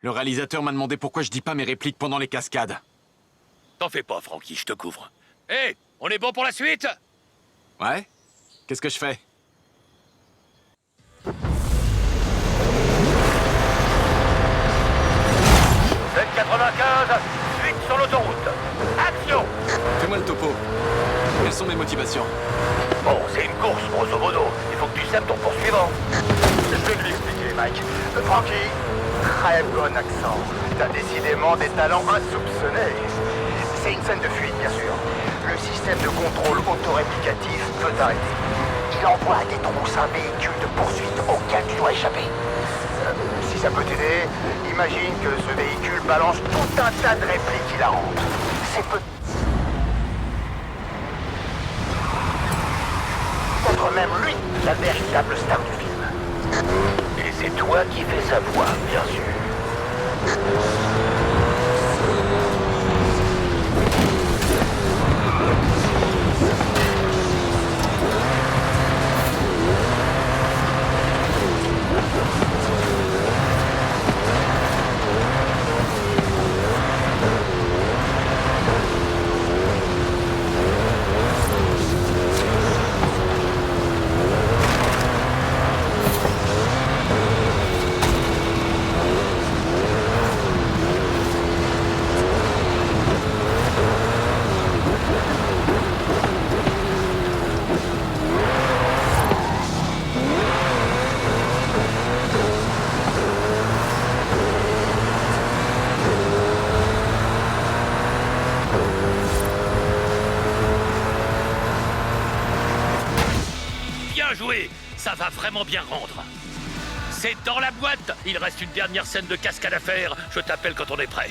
Le réalisateur m'a demandé pourquoi je dis pas mes répliques pendant les cascades. T'en fais pas, Frankie, je te couvre. Hé, on est bon pour la suite? Ouais? Qu'est-ce que je fais? Z95, suite sur l'autoroute. Action! Fais-moi le topo. Quelles sont mes motivations? Bon, c'est une course, grosso modo. Il faut que tu sèmes ton poursuivant. Je vais lui expliquer, Mike. Frankie, très bon accent. T'as décidément des talents insoupçonnés. C'est une scène de fuite, bien sûr. Le système de contrôle autoréplicatif peut t'arrêter. Il envoie à des trousses un véhicule de poursuite auquel tu dois échapper. Si ça peut t'aider, imagine que ce véhicule balance tout un tas de répliques hilarantes. C'est peut-être même lui, la véritable star du film. Et c'est toi qui fais sa voix, bien sûr. Bien joué, ça va vraiment bien rendre. C'est dans la boîte. Il reste une dernière scène de cascade à faire. Je t'appelle quand on est prêt.